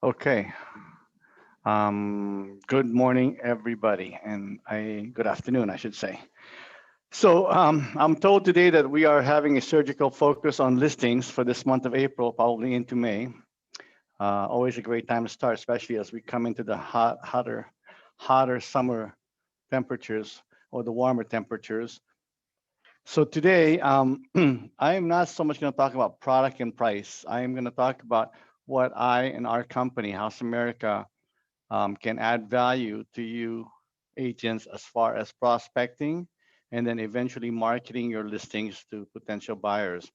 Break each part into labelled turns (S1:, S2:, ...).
S1: Okay. Good morning, everybody, and good afternoon, I should say. I'm told today that we are having a surgical focus on listings for this month of April, probably into May. Always a great time to start, especially as we come into the hotter summer temperatures or the warmer temperatures. So today, I am not so much going to talk about product and price. I am going to talk about what I and our company, House America, can add value to you agents as far as prospecting and then eventually marketing your listings to potential buyers.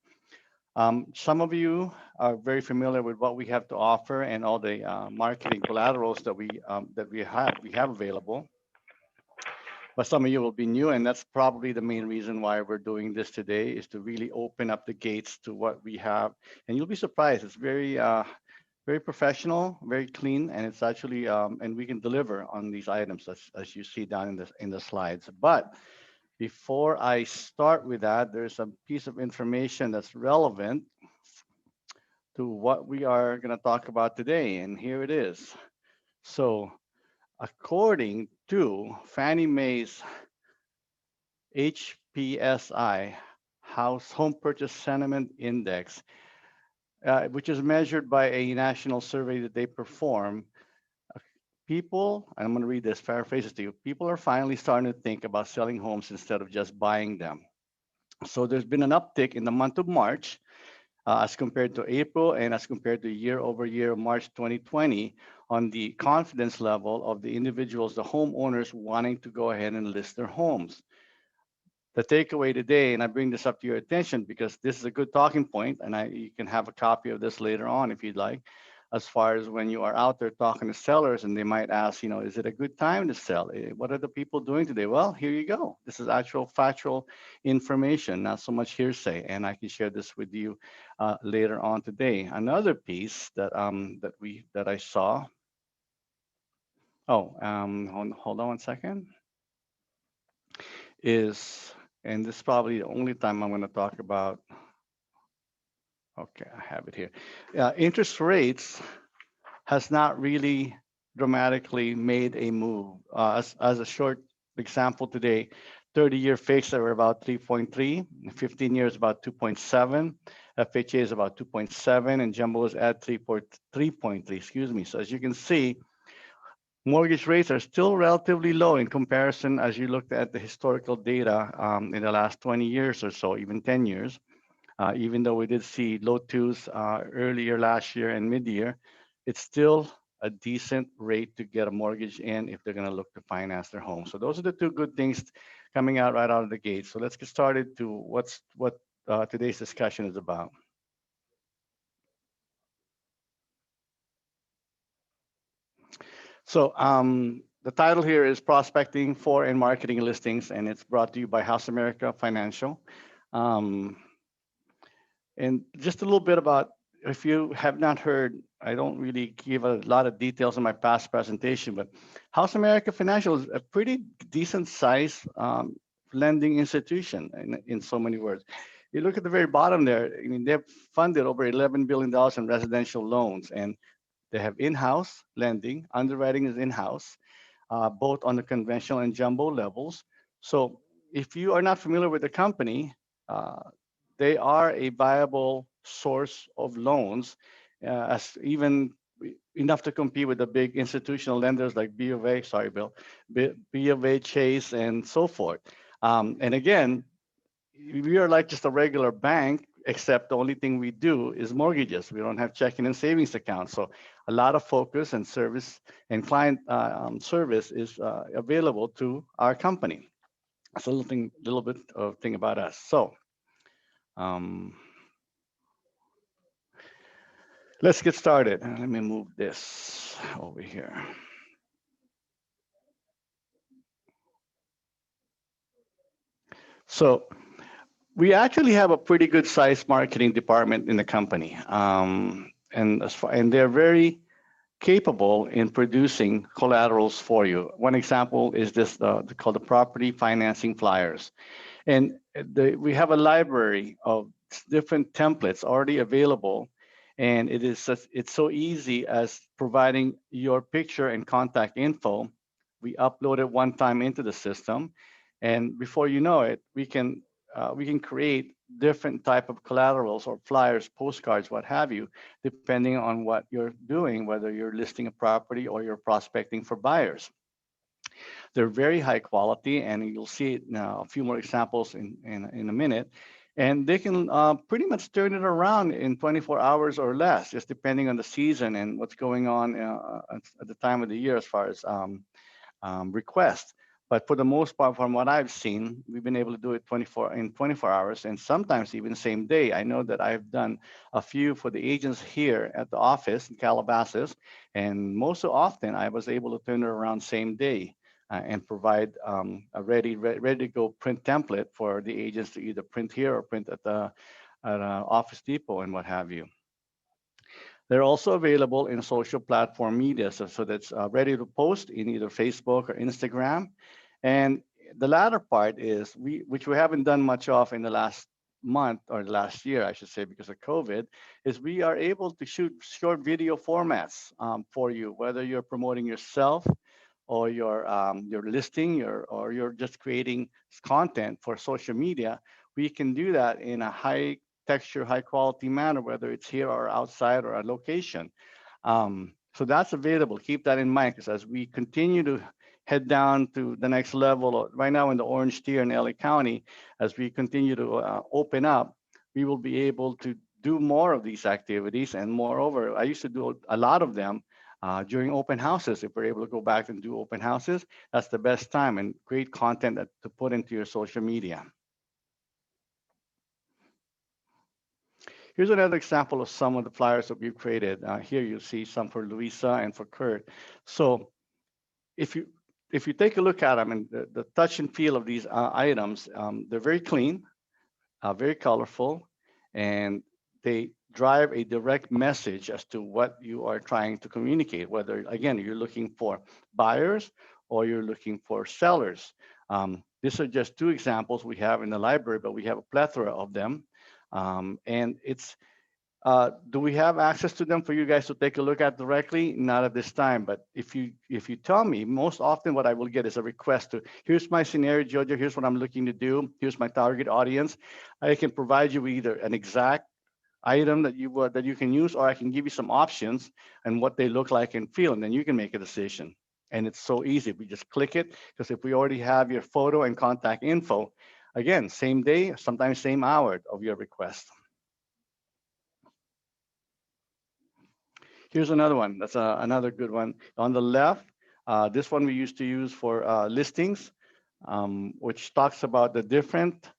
S1: Some of you are very familiar with what we have to offer and all the marketing collaterals that we have available. But some of you will be new, and that's probably the main reason why we're doing this today is to really open up the gates to what we have. And you'll be surprised. It's very professional, very clean, and it's actually and we can deliver on these items as you see down in the slides. But before I start with that, there's a piece of information that's relevant to what we are going to talk about today, and here it is. So, according to Fannie Mae's HPSI House Home Purchase Sentiment Index, which is measured by a national survey that they perform, people, and I'm going to read this, paraphrases to you, people are finally starting to think about selling homes instead of just buying them. So there's been an uptick in the month of March as compared to April and as compared to year over year, March 2020, on the confidence level of the individuals, the homeowners wanting to go ahead and list their homes. The takeaway today, and I bring this up to your attention because this is a good talking point, and you can have a copy of this later on if you'd like, as far as when you are out there talking to sellers and they might ask, is it a good time to sell? What are the people doing today? Well, here you go. This is actual factual information, not so much hearsay, and I can share this with you later on today. Another piece that I saw. Oh, hold on one second. And this is probably the only time I'm going to talk about. Okay, I have it here. Interest rates has not really dramatically made a move. As a short example today, 30-year fixed are about 3.3, 15 years about 2.7, FHA is about 2.7, and jumbo is at 3.3, excuse me. So as you can see, mortgage rates are still relatively low in comparison as you looked at the historical data in the last 20 years or so, even 10 years. Even though we did see low twos earlier last year and mid-year, it's still a decent rate to get a mortgage in if they're going to look to finance their home. So those are the two good things coming out right out of the gate. So let's get started to what today's discussion is about. So the title here is Prospecting for and Marketing Listings, and it's brought to you by House America Financial. And just a little bit about, if you have not heard, I don't really give a lot of details in my past presentation, but House America Financial is a pretty decent size lending institution in so many words. You look at the very bottom there, I mean, they've funded over $11 billion in residential loans, and they have in-house lending, underwriting is in-house, both on the conventional and jumbo levels. So if you are not familiar with the company, they are a viable source of loans, as even enough to compete with the big institutional lenders like B of A, sorry, Bill, B of A, Chase, and so forth. And again, we are like just a regular bank, except the only thing we do is mortgages. We don't have checking and savings accounts. So a lot of focus and service and client service is available to our company. That's a little bit of thing about us. So let's get started. Let me move this over here. So we actually have a pretty good sized marketing department in the company. And they're very capable in producing collaterals for you. One example is this called the property financing flyers. And we have a library of different templates already available. And it's so easy as providing your picture and contact info. We upload it one time into the system, and before you know it, we can create different type of collaterals or flyers, postcards, what have you, depending on what you're doing, whether you're listing a property or you're prospecting for buyers. They're very high quality, and you'll see it now, a few more examples in a minute. And they can pretty much turn it around in 24 hours or less, just depending on the season and what's going on at the time of the year as far as request. But for the most part, from what I've seen, we've been able to do it 24 hours, and sometimes even same day. I know that I've done a few for the agents here at the office in Calabasas, and most so often I was able to turn it around same day and provide a ready to go print template for the agents to either print here or print at Office Depot and what have you. They're also available in social platform media, so that's ready to post in either Facebook or Instagram. And the latter part is which we haven't done much of in the last month or the last year, I should say, because of COVID, is we are able to shoot short video formats for you, whether you're promoting yourself or you're listing or you're just creating content for social media. We can do that in a high texture, high quality manner, whether it's here or outside or a location. So that's available. Keep that in mind, because as we continue to head down to the next level, right now in the Orange Tier in LA County, as we continue to open up, we will be able to do more of these activities. And moreover, I used to do a lot of them during open houses. If we're able to go back and do open houses, that's the best time and great content to put into your social media. Here's another example of some of the flyers that we've created. Here you see some for Louisa and for Kurt. So if you take a look at them and the touch and feel of these items, they're very clean, very colorful, and they drive a direct message as to what you are trying to communicate, whether, again, you're looking for buyers or you're looking for sellers. These are just two examples we have in the library, but we have a plethora of them. And do we have access to them for you guys to take a look at directly? Not at this time, but if you tell me, most often what I will get is a request to, here's my scenario, Jojo, here's what I'm looking to do, here's my target audience. I can provide you with either an exact item that you can use, or I can give you some options and what they look like and feel, and then you can make a decision. And it's so easy. We just click it, because if we already have your photo and contact info, again, same day, sometimes same hour of your request. Here's another one. That's another good one. On the left, this one we used to use for listings, which talks about the different,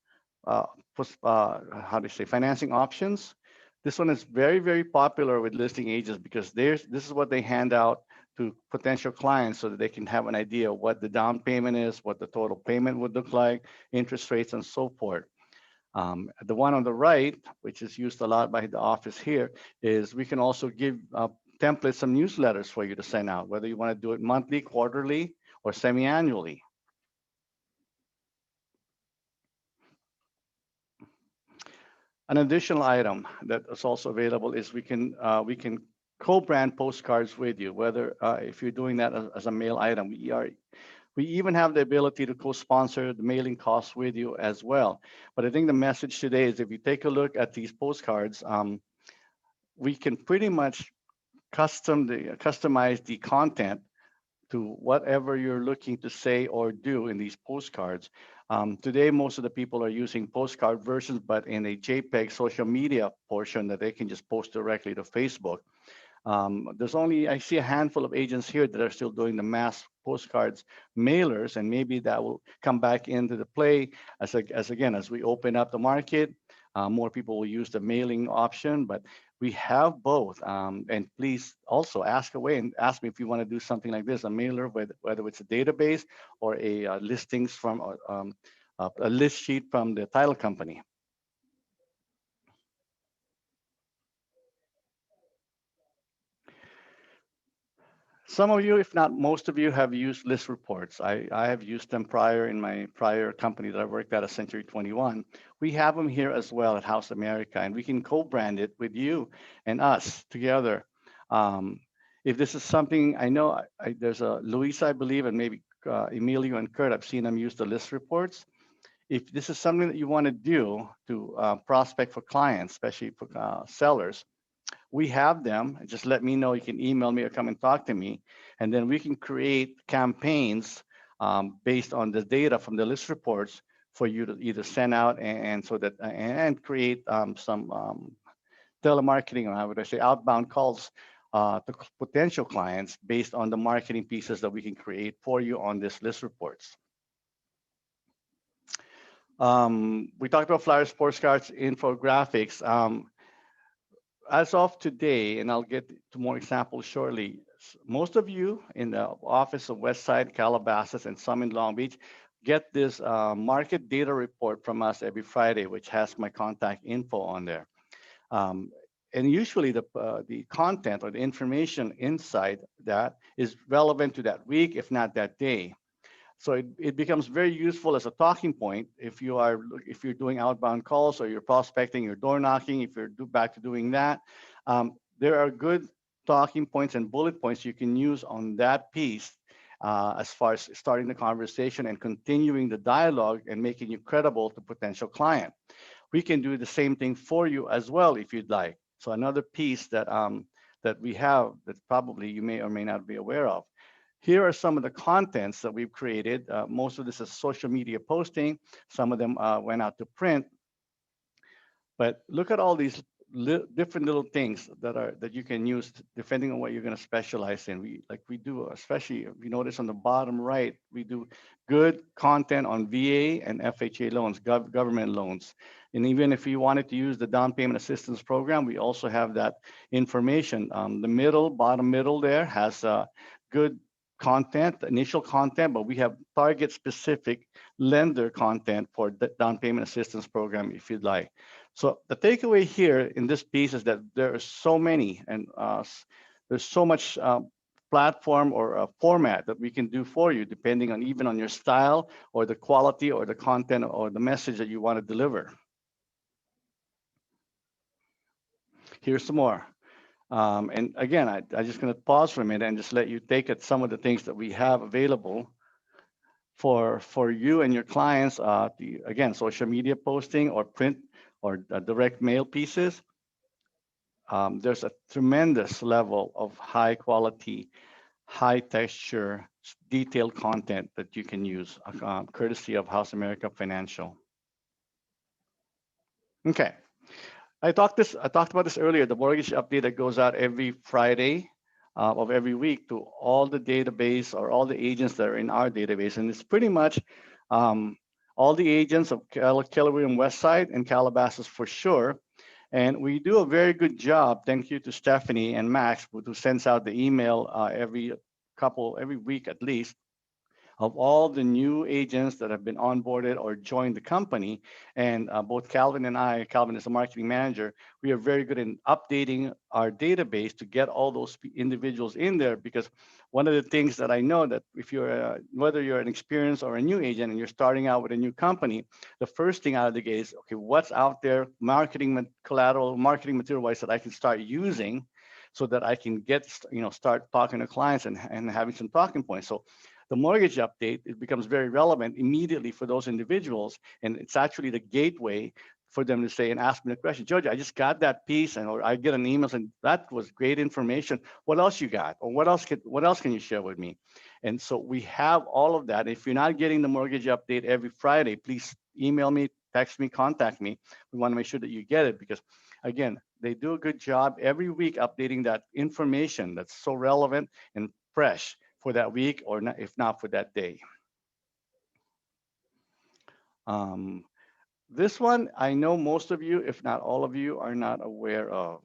S1: how do you say, financing options. This one is very, very popular with listing agents, because this is what they hand out to potential clients so that they can have an idea of what the down payment is, what the total payment would look like, interest rates, and so forth. The one on the right, which is used a lot by the office here, is we can also give templates, some newsletters for you to send out, whether you want to do it monthly, quarterly, or semi-annually. An additional item that is also available is we can co-brand postcards with you, whether if you're doing that as a mail item. We even have the ability to co-sponsor the mailing costs with you as well. But I think the message today is, if you take a look at these postcards, we can pretty much customize the content to whatever you're looking to say or do in these postcards. Today, most of the people are using postcard versions, but in a JPEG social media portion that they can just post directly to Facebook. I see a handful of agents here that are still doing the mass postcards mailers, and maybe that will come back into the play as we open up the market. More people will use the mailing option, but we have both. And please also ask away and ask me if you want to do something like this, a mailer, whether it's a database or a listings from a list sheet from the title company. Some of you, if not most of you, have used list reports. I have used them prior in my prior company that I worked at Century 21. We have them here as well at House America, and we can co-brand it with you and us together. Um, if this is something I know, there's a Luisa, I believe, and maybe Emilio and Kurt, I've seen them use the list reports. If this is something that you want to do to prospect for clients, especially for sellers, we have them. Just let me know. You can email me or come and talk to me, and then we can create campaigns based on the data from the list reports for you to either send out and so that and create some telemarketing, or how would I say, outbound calls to potential clients based on the marketing pieces that we can create for you on this list reports. We talked about flyers, postcards, infographics. As of today, and I'll get to more examples shortly, most of you in the office of Westside, Calabasas, and some in Long Beach get this market data report from us every Friday, which has my contact info on there. And usually the content or the information inside that is relevant to that week, if not that day. So it becomes very useful as a talking point if you're doing outbound calls or you're prospecting, you're door knocking. If you're back to doing that, there are good talking points and bullet points you can use on that piece as far as starting the conversation and continuing the dialogue and making you credible to potential client. We can do the same thing for you as well if you'd like. So another piece that that we have that probably you may or may not be aware of. Here are some of the contents that we've created. Most of this is social media posting. Some of them went out to print. But look at all these different little things that you can use depending on what you're going to specialize in. We do, especially if you notice on the bottom right, we do good content on VA and FHA loans, government loans. And even if you wanted to use the down payment assistance program, we also have that information. The bottom middle there has good content, initial content, but we have target specific lender content for the down payment assistance program if you'd like. So the takeaway here in this piece is that there are so many and there's so much platform or format that we can do for you depending on even on your style or the quality or the content or the message that you want to deliver. Here's some more. And again, I'm just going to pause for a minute and just let you take at some of the things that we have available for you and your clients. Again, social media posting or print or direct mail pieces. There's a tremendous level of high quality, high texture, detailed content that you can use, courtesy of House America Financial. Okay. I talked about this earlier, the mortgage update that goes out every Friday of every week to all the database or all the agents that are in our database. And it's pretty much all the agents of Keller Williams Westside and Calabasas for sure. And we do a very good job. Thank you to Stephanie and Max who sends out the email every week at least, of all the new agents that have been onboarded or joined the company. And both Calvin and I, Calvin is the marketing manager, we are very good in updating our database to get all those individuals in there. Because one of the things that I know that if you're, whether you're an experienced or a new agent and you're starting out with a new company, the first thing out of the gate is, okay, what's out there, marketing collateral, marketing material wise that I can start using so that I can start talking to clients and having some talking points. So the mortgage update, it becomes very relevant immediately for those individuals. And it's actually the gateway for them to say and ask me the question, Jojo, I just got that piece, or I get an email saying that was great information. What else you got? Or what else can you share with me? And so we have all of that. If you're not getting the mortgage update every Friday, please email me, text me, contact me. We want to make sure that you get it because, again, they do a good job every week updating that information that's so relevant and fresh for that week, or not, if not for that day. This one, I know most of you, if not all of you, are not aware of.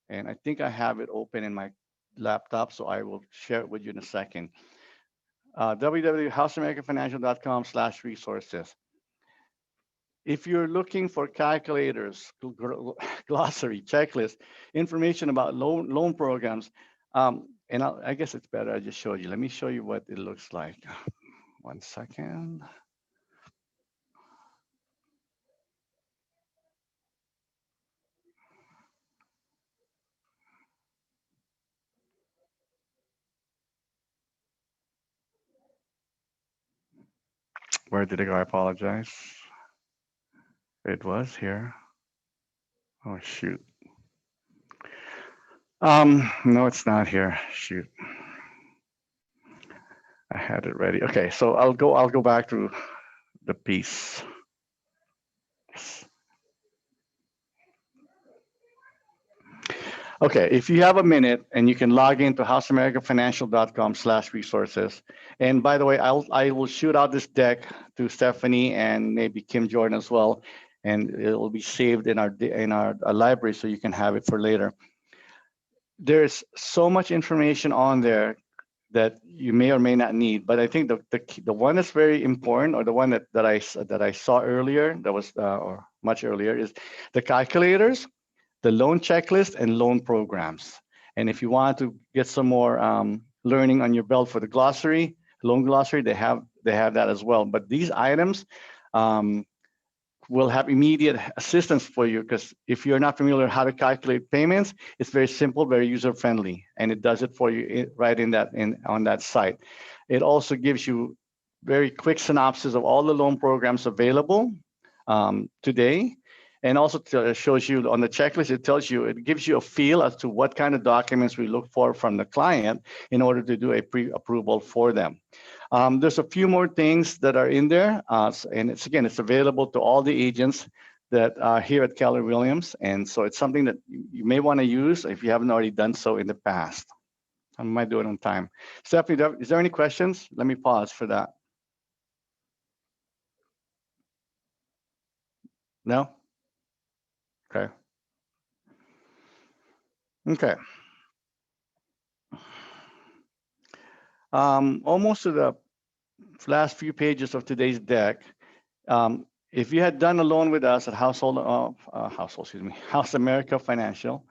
S1: And I think I have it open in my laptop, so I will share it with you in a second. www.houseamericanfinancial.com/resources. If you're looking for calculators, glossary, checklist, information about loan programs, And I guess it's better I just showed you. Let me show you what it looks like. 1 second. Where did it go? I apologize. It was here. Oh, shoot. No, it's not here. Shoot. I had it ready. Okay, so I'll go back to the piece. Okay, if you have a minute and you can log into houseamericafinancial.com/resources. And by the way, I will shoot out this deck to Stephanie and maybe Kim Jordan as well, and it will be saved in our library so you can have it for later. There's so much information on there that you may or may not need, but I think the one that's very important, or the one that I saw earlier, that was or much earlier, is the calculators, the loan checklist, and loan programs. And if you want to get some more learning on your belt for the glossary, loan glossary, they have that as well. But these items um, will have immediate assistance for you, because if you're not familiar how to calculate payments, it's very simple, very user friendly, and it does it for you right on that site. It also gives you very quick synopsis of all the loan programs available today. And also shows you on the checklist, it gives you a feel as to what kind of documents we look for from the client in order to do a pre-approval for them. There's a few more things that are in there, and it's available to all the agents that are here at Keller Williams, and so it's something that you may want to use if you haven't already done so in the past. I might do it on time. Stephanie, is there any questions? Let me pause for that. No? Okay. Okay. Almost to the last few pages of today's deck. If you had done a loan with us at House America Financial,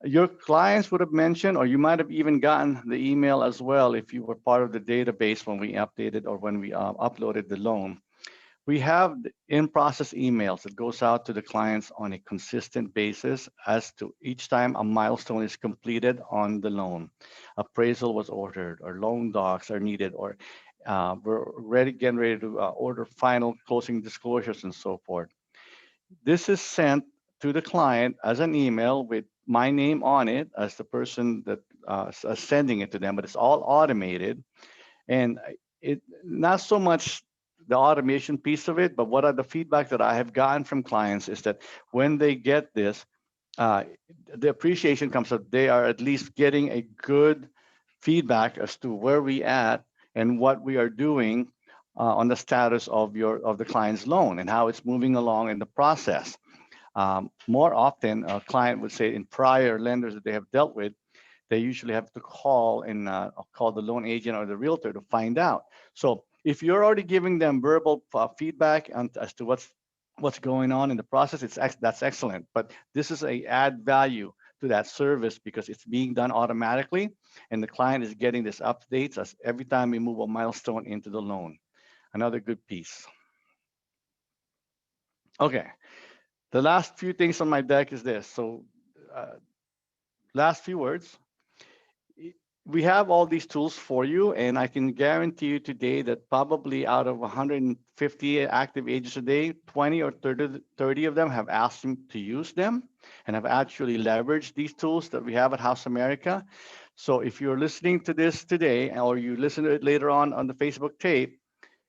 S1: your clients would have mentioned, or you might have even gotten the email as well if you were part of the database when we updated or when we uploaded the loan. We have in-process emails that goes out to the clients on a consistent basis as to each time a milestone is completed on the loan. Appraisal was ordered, or loan docs are needed, or we're getting ready to order final closing disclosures and so forth. This is sent to the client as an email with my name on it as the person that sending it to them, but it's all automated. And it not so much the automation piece of it, but what are the feedback that I have gotten from clients is that when they get this, the appreciation comes up. They are at least getting a good feedback as to where we at and what we are doing on the status of the client's loan and how it's moving along in the process. More often, a client would say in prior lenders that they have dealt with, they usually have to call and call the loan agent or the realtor to find out. So if you're already giving them verbal feedback as to what's going on in the process, that's excellent. But this is a add value to that service because it's being done automatically, and the client is getting this updates as every time we move a milestone into the loan. Another good piece. Okay, the last few things on my deck is this. So last few words. We have all these tools for you, and I can guarantee you today that probably out of 150 active agents a day, 20 or 30 of them have asked me to use them and have actually leveraged these tools that we have at House America. So if you're listening to this today, or you listen to it later on the Facebook tape,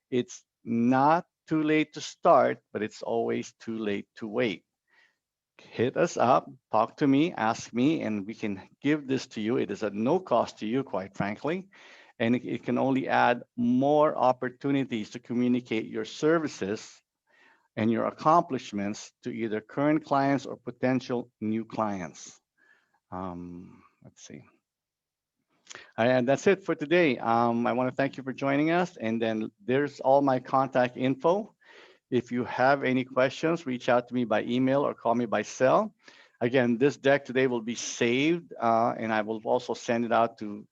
S1: it's not too late to start, but it's always too late to wait. Hit us up, talk to me, ask me, and we can give this to you. It is at no cost to you, quite frankly, and it can only add more opportunities to communicate your services and your accomplishments to either current clients or potential new clients. Let's see. And that's it for today. I want to thank you for joining us, and then there's all my contact info. If you have any questions, reach out to me by email or call me by cell. Again, this deck today will be saved, and I will also send it out to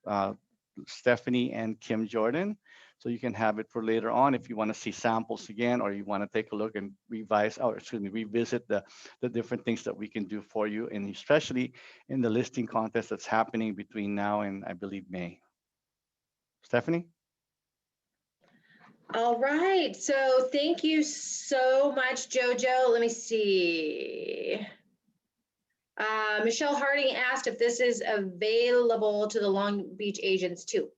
S1: Stephanie and Kim Jordan. So you can have it for later on if you want to see samples again, or you want to take a look and revise, or excuse me, revisit the different things that we can do for you, and especially in the listing contest that's happening between now and I believe May. Stephanie?
S2: All right, so thank you so much, Jojo. Let me see. Michelle Harding asked if this is available to the Long Beach agents too.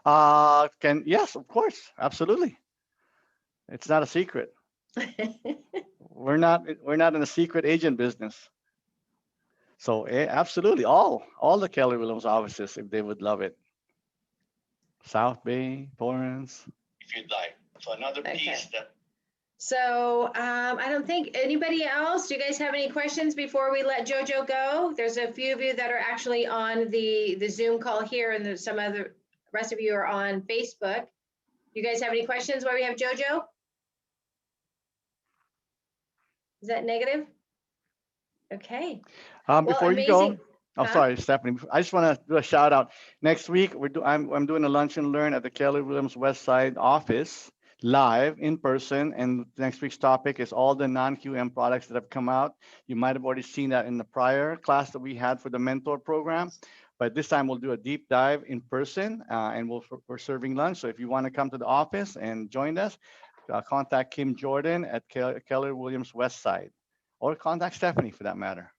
S1: Yes, of course, absolutely. It's not a secret. We're not in a secret agent business. So absolutely, all the Keller Williams offices, if they would love it. South Bay, Torrance, if you'd like. So another piece that.
S2: So I don't think anybody else. Do you guys have any questions before we let Jojo go? There's a few of you that are actually on the Zoom call here, and there's some other rest of you are on Facebook. You guys have any questions while we have Jojo? Is that negative? Okay.
S1: Before you go, sorry, Stephanie. I just want to do a shout out. Next week, I'm doing a lunch and learn at the Keller Williams West Side office, live in person. And next week's topic is all the non-QM products that have come out. You might have already seen that in the prior class that we had for the mentor program. But this time we'll do a deep dive in person, and we're serving lunch. So if you want to come to the office and join us, contact Kim Jordan at Keller Williams West Side, or contact Stephanie for that matter.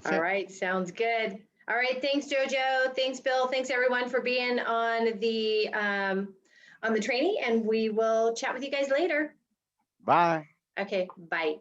S2: All right, sounds good. All right, thanks, Jojo. Thanks, Bill. Thanks everyone for being on the training, and we will chat with you guys later.
S1: Bye.
S2: Okay, bye.